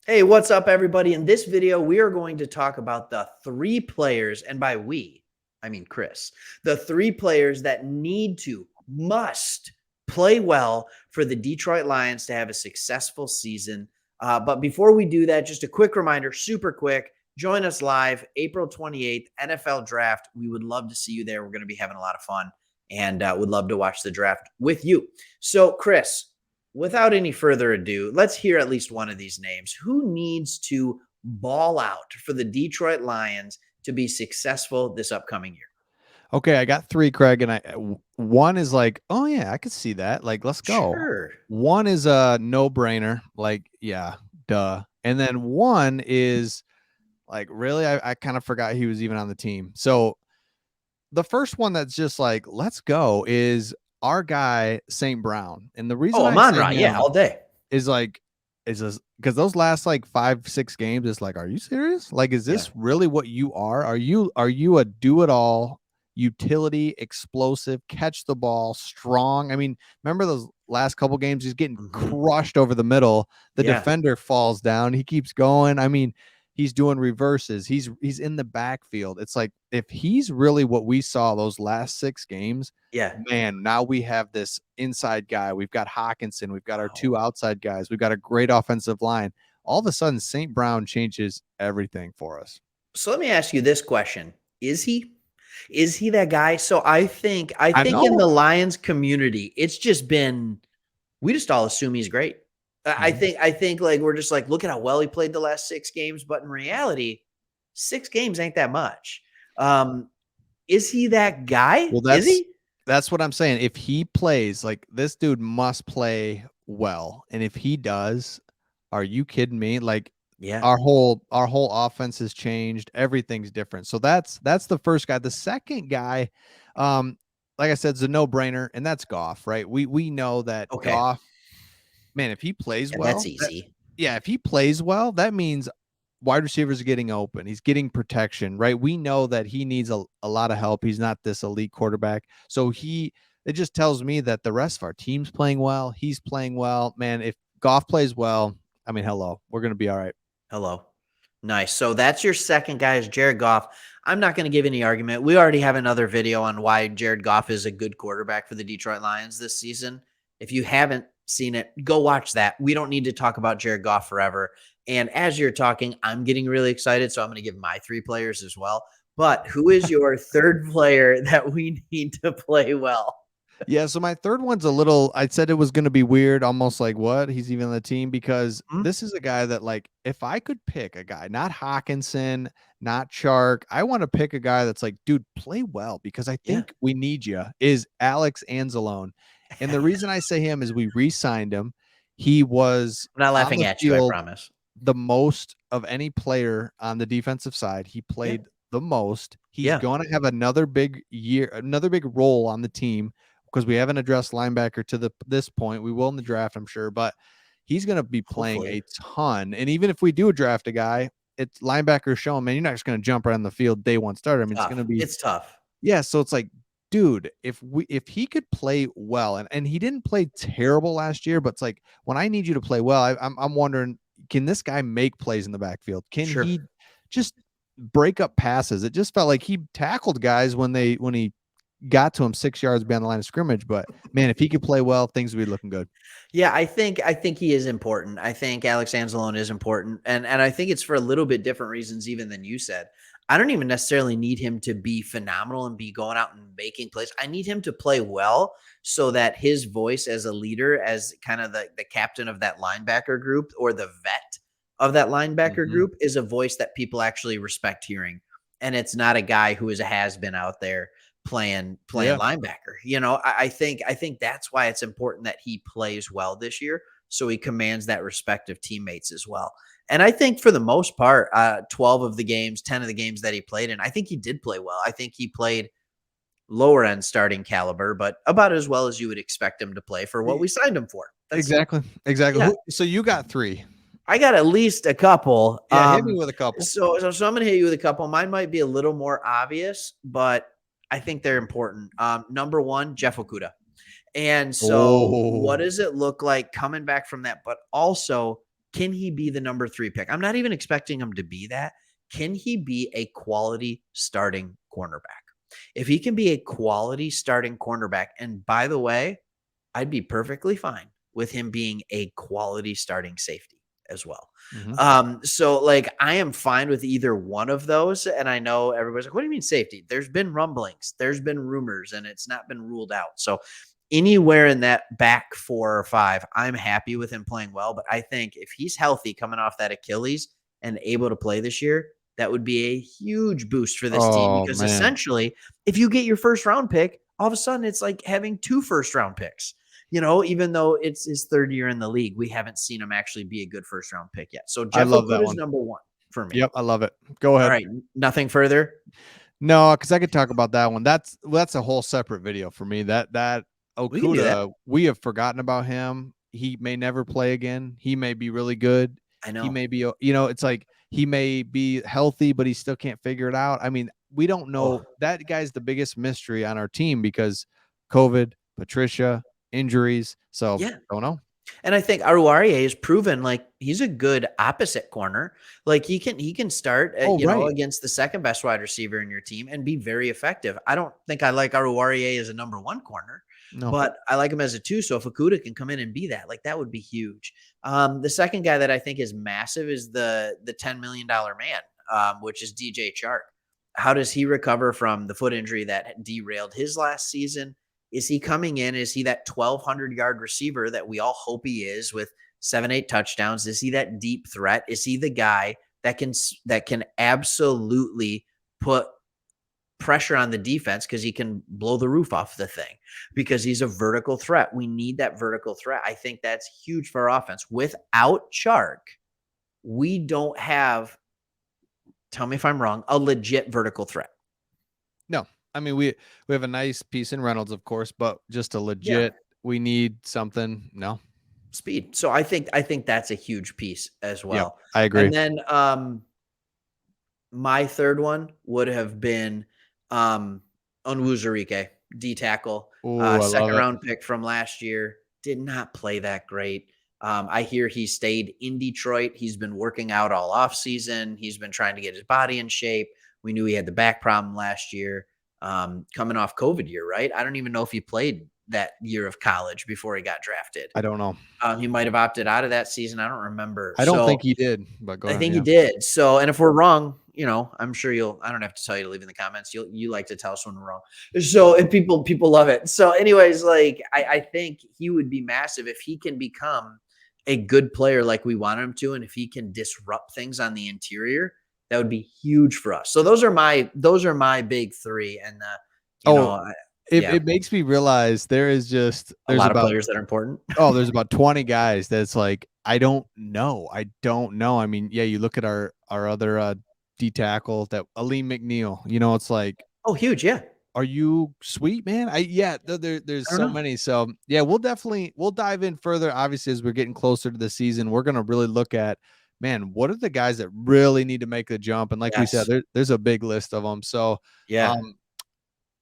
Hey, what's up, everybody? In this video, we are going to talk about the three players, and by we, I mean Chris, the three players that must play well for the Detroit Lions to have a successful season. But before we do that, just a quick reminder, super quick, join us live April 28th, NFL Draft. We would love to see you there. We're going to be having a lot of fun and would love to watch the draft with you. So, Chris, without any further ado, let's hear at least one of these names. Who needs to ball out for the Detroit Lions to be successful this upcoming year? Okay, I got three, Craig, and one is like, oh yeah, I could see that. Like, let's go. Sure. One is a no-brainer, like, yeah, duh. And then one is like, really, I kind of forgot he was even on the team. So the first one that's just like, let's go, is our guy St. Brown. And the reason Oh, I say Amon-Ra, yeah, him all day. is like, is because those last like 5-6 games, it's like, are you serious? Like, is Yeah. this really what you are? Are you a do-it-all utility, explosive, catch the ball, strong? I mean, remember those last couple games? He's getting Mhm. crushed over the middle. The Yeah. defender falls down. He keeps going. I mean, he's doing reverses. He's in the backfield. It's like if he's really what we saw those last 6 games, Yeah. man, now we have this inside guy. We've got Hawkinson. We've got our Oh. two outside guys. We've got a great offensive line. All of a sudden, St. Brown changes everything for us. So let me ask you this question. Is he? Is he that guy? So I I think in the know. Lions community, it's just been we just all assume he's great. Mhm. I think like we're just like, look at how well he played the last 6 games, but in reality, 6 games ain't that much. Um, is he that guy? Well, Is he? that's what I'm saying. If he plays, like this dude must play well. And if he does, are you kidding me? Like Yeah. our whole offense has changed. Everything's different. So that's the first guy. The second guy, um, like I said, is a no-brainer, and that's Goff, right? We know that Okay. Goff, man, if he plays Yeah, that's well, easy. yeah, if he plays well, that means wide receivers are getting open. He's getting protection, right? We know that he needs a lot of help. He's not this elite quarterback. So it just tells me that the rest of our team's playing well. He's playing well. Man, if Goff plays well, I mean, hello, we're going to be all right. Hello. Nice. So that's your second guy is Jared Goff. I'm not going to give any argument. We already have another video on why Jared Goff is a good quarterback for the Detroit Lions this season. If you haven't seen it, go watch that. We don't need to talk about Jared Goff forever. And as you're talking, I'm getting really excited. So I'm going to give my three players as well. But who is your third player that we need to play well? Yeah, so my third one's a little, I said it was going to be weird, almost like what? He's even on the team because Hmm? this is a guy that, like, if I could pick a guy, not Hawkinson, not Chark, I want to pick a guy that's like, dude, play well because I Yeah. think we need you, is Alex Anzalone. And the reason I say him is we re-signed him. He was I'm not on laughing the at you, I field promise. the most of any player on the defensive side. He Yeah. played the most. He's Yeah. going to have another big year, another big role on the team because we haven't addressed linebacker to this point. We will in the draft, I'm sure, but he's going to be playing Hopefully. a ton. And even if we do draft a guy, it's linebackers showing, man, you're not just going to jump right on the field day one starter. I mean, it's going Tough. to be, It's tough. yeah. So it's like, dude, if he could play well, and he didn't play terrible last year, but it's like when I need you to play well, I'm wondering, can this guy make plays in the backfield? Can Sure. he just break up passes? It just felt like he tackled guys when he got to him 6 yards beyond the line of scrimmage. But man, if he could play well, things would be looking good. Yeah, I think he is important. I think Alex Anzalone is important, and I think it's for a little bit different reasons even than you said. I don't even necessarily need him to be phenomenal and be going out and making plays. I need him to play well so that his voice as a leader, as kind of the captain of that linebacker group or the vet of that linebacker Mhm. group, is a voice that people actually respect hearing. And it's not a guy who is a has been out there playing Yeah. linebacker. I think that's why it's important that he plays well this year, so he commands that respect of teammates as well. And I think for the most part, 12 of the games, 10 of the games that he played in, I think he did play well. I think he played lower end starting caliber, but about as well as you would expect him to play for what we signed him for. That's Exactly. Exactly. yeah. So you got three. I got at least a couple. Yeah, hit me with a couple. So I'm gonna hit you with a couple. Mine might be a little more obvious, but I think they're important. Number one, Jeff Okuda. And so, what Oh, does it look like coming back from that? But also, Can he be the number 3 pick? I'm not even expecting him to be that. Can he be a quality starting cornerback? If he can be a quality starting cornerback, and by the way, I'd be perfectly fine with him being a quality starting safety as well. Mhm. So like I am fine with either one of those. And I know everybody's like, what do you mean safety? There's been rumblings, there's been rumors, and it's not been ruled out. So anywhere in that back 4 or 5, I'm happy with him playing well. But I think if he's healthy coming off that Achilles and able to play this year, that would be a huge boost for this team Oh, because man. essentially, if you get your first round pick, all of a sudden it's like having 2 first round picks. Even though it's his 3rd year in the league, we haven't seen him actually be a good first round pick yet. So I Jeff love that Okuda is one. number 1 for me. Yep, I love it. Go All ahead. right, nothing further. No, because I could talk about that one. That's a whole separate video for me. That We can do that. Okuda, we have forgotten about him. He may never play again. He may be really good. I He know. may be, it's like he may be healthy, but he still can't figure it out. I mean, we don't know. Oh, That guy's the biggest mystery on our team because COVID, Patricia, injuries. So yeah. don't know. And I think Aruarie has proven like he's a good opposite corner. Like he can start Oh, right. against the second best wide receiver in your team and be very effective. I don't think I like Aruarie as a number 1 corner, No. but I like him as a 2. So if Akuda can come in and be that, like that would be huge. The second guy that I think is massive is the $10 million man, which is DJ Chark. How does he recover from the foot injury that derailed his last season? Is he coming in? Is he that 1,200-yard receiver that we all hope he is with 7, 8 touchdowns? Is he that deep threat? Is he the guy that can absolutely put pressure on the defense because he can blow the roof off the thing because he's a vertical threat? We need that vertical threat. I think that's huge for our offense. Without Chark, we don't have, tell me if I'm wrong, a legit vertical threat. No. I mean, we have a nice piece in Reynolds, of course, but just a Yeah. legit, we need something. No. Speed. So I think that's a huge piece as Yep. well. I agree. And then my third one would have been Onwuzurike, D tackle, Oh, I love second it. round pick from last year. Did not play that great. I hear he stayed in Detroit. He's been working out all off season. He's been trying to get his body in shape. We knew he had the back problem last year, coming off COVID year, right? I don't even know if he played that year of college before he got drafted. I don't know. He might have opted out of that season. I don't remember. I don't So think he did, but go I ahead. think Yeah. he did. So, and if we're wrong, I'm sure I don't have to tell you to leave in the comments. You like to tell us when we're wrong. So, and people love it. So anyways, like I think he would be massive if he can become a good player like we want him to. And if he can disrupt things on the interior, that would be huge for us. So those are my big 3. And, It makes me realize there's a lot of about, players that are important. there's about 20 guys that's like, I don't know. I mean, yeah, you look at our other D tackle, that Aleem McNeil, it's like, Oh, huge. Yeah. are you sweet, man? There's I don't so know. many. So yeah, we'll dive in further. Obviously, as we're getting closer to the season, we're gonna really look at, man, what are the guys that really need to make the jump? And like we said, Yes. there's a big list of them. So Yeah.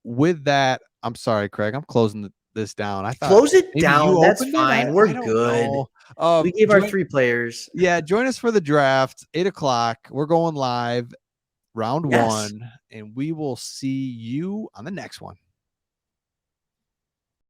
with that, I'm sorry, Craig, I'm closing this down. I thought Close it maybe you down. That's opened it. fine. I We're don't good. know. We gave our Join, 3 players. yeah, join us for the draft, 8:00. We're going live, round Yes. 1, and we will see you on the next one.